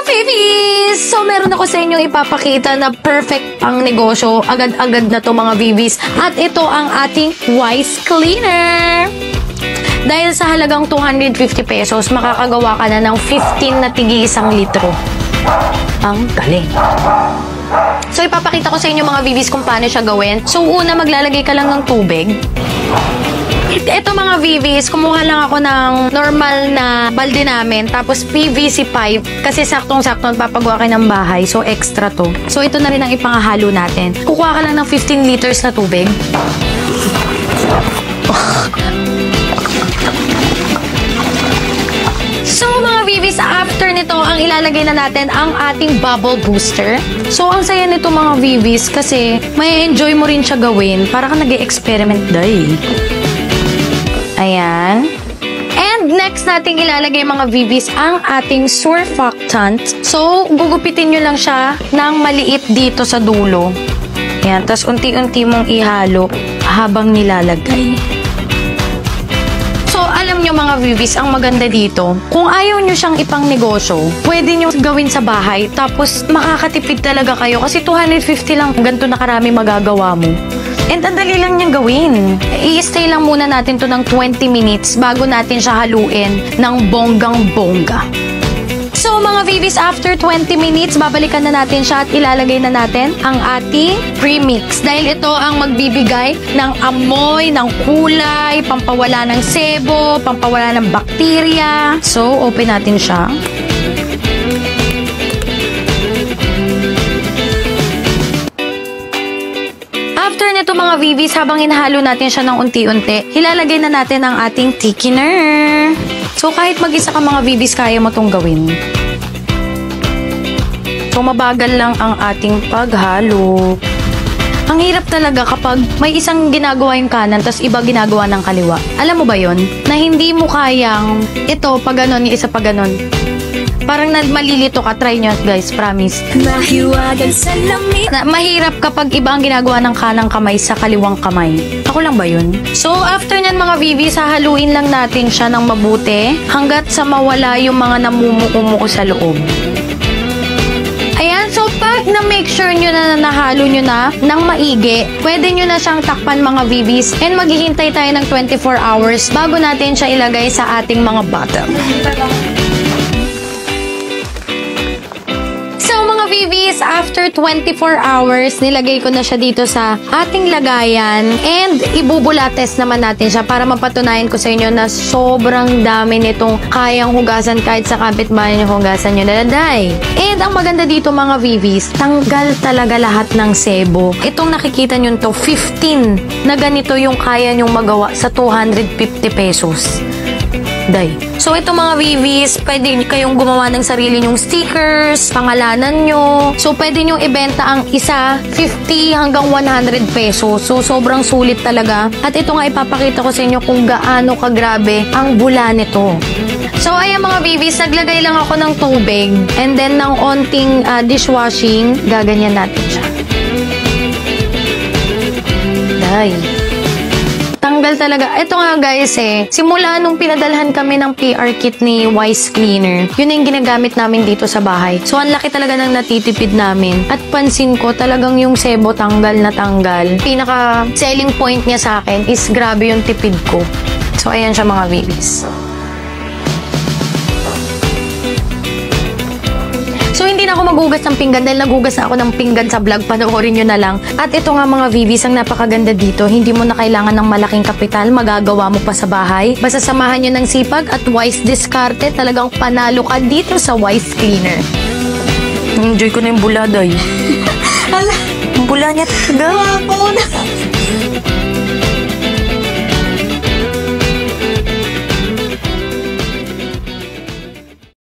Vivis! So, meron ako sa inyong ipapakita na perfect ang negosyo. Agad-agad na to mga Vivis. At ito ang ating Wise Cleaner. Dahil sa halagang 250 pesos, makakagawa ka na ng 15 na tigi 1 litro. Ang galing. So, ipapakita ko sa inyo mga Vivis kung paano siya gawin. So, una, maglalagay ka lang ng tubig. Ito mga Vivis, kumuha lang ako ng normal na balde namin, tapos PVC pipe, kasi saktong-sakto papagawa kayo ng bahay, so extra to. So ito na rin ang ipangahalo natin. Kukuha ka lang ng 15 liters na tubig. So mga Vivis, after nito, ang ilalagay na natin ang ating bubble booster. So ang saya nito mga Vivis, kasi may enjoy mo rin siya gawin, para ka nag-e-experiment day. Ayan. And next nating ilalagay mga Vivis ang ating surfactant. So, gugupitin nyo lang siya ng maliit dito sa dulo. Ayan. Tapos, unti-unti mong ihalo habang nilalagay. So, alam nyo mga Vivis, ang maganda dito, kung ayaw nyo siyang ipang negosyo, pwede nyo gawin sa bahay. Tapos, makakatipid talaga kayo. Kasi 250 lang, ganito na karami magagawa mo. And ang dali lang niyang gawin. I-stay lang muna natin to ng 20 minutes bago natin siya haluin ng bonggang-bongga. So mga Vivis, after 20 minutes, babalikan na natin siya at ilalagay na natin ang ating premix. Dahil ito ang magbibigay ng amoy, ng kulay, pampawala ng sebo, pampawala ng bakterya. So, open natin siya. After nito mga Vivis, habang inahalo natin siya ng unti-unti, ilalagay na natin ang ating thickener. So kahit mag-isa ka mga Vivis, kaya mo itong gawin. So mabagal lang ang ating paghalo. Ang hirap talaga kapag may isang ginagawa yung kanan tapos iba ginagawa ng kaliwa. Alam mo ba yon? Na hindi mo kayang ito pag ganon, yung isa pag ganon. Parang malilito ka. Try nyo guys, promise. Mahiwagan sa lamig. Mahirap kapag iba ang ginagawa ng kanang kamay sa kaliwang kamay. Ako lang ba yun? So, after nyan mga Vivis, hahaluin lang natin siya ng mabuti hanggat sa mawala yung mga namumuko-muko sa loob. Ayan, so pag na-make sure nyo na nahalo nyo na ng maigi, pwede nyo na siyang takpan mga Vivis and maghihintay tayo ng 24 hours bago natin siya ilagay sa ating mga bottle. Vivis, after 24 hours, nilagay ko na siya dito sa ating lagayan and ibubulates naman natin siya para mapatunayan ko sa inyo na sobrang dami nitong kayang hugasan kahit sa kapitbahay yung hugasan nyo naladay. And ang maganda dito mga Vivis, tanggal talaga lahat ng sebo. Itong nakikita nyo to, 15 na ganito yung kaya nyong magawa sa 250 pesos. Day. So, ito mga Vivis, pwede kayong gumawa ng sarili nyong stickers, pangalanan nyo. So, pwede nyong ibenta ang isa, 50 hanggang 100 pesos. So, sobrang sulit talaga. At ito nga ipapakita ko sa inyo kung gaano kagrabe ang bula nito. So, ayan mga Vivis, naglagay lang ako ng tubig and then ng onting dishwashing, gaganyan natin siya. Day. Tanggal talaga. Ito nga guys simula nung pinadalhan kami ng PR kit ni Wise Cleaner, yun yung ginagamit namin dito sa bahay. So, ang laki talaga ng natitipid namin. At pansin ko, talagang yung sebo tanggal na tanggal. Pinaka selling point niya sa akin is grabe yung tipid ko. So, ayan siya mga Vivis. So, hindi na ako maghugas ng pinggan dahil naghugas na ako ng pinggan sa vlog. Panoorin nyo na lang. At ito nga mga Vivis, ang napakaganda dito. Hindi mo na kailangan ng malaking kapital. Magagawa mo pa sa bahay. Basta samahan nyo ng sipag at wise diskarte. Talagang panalo ka dito sa Wise Cleaner. Enjoy ko na yung bula, day. Hala. Yung bula niya talaga. Wapo na.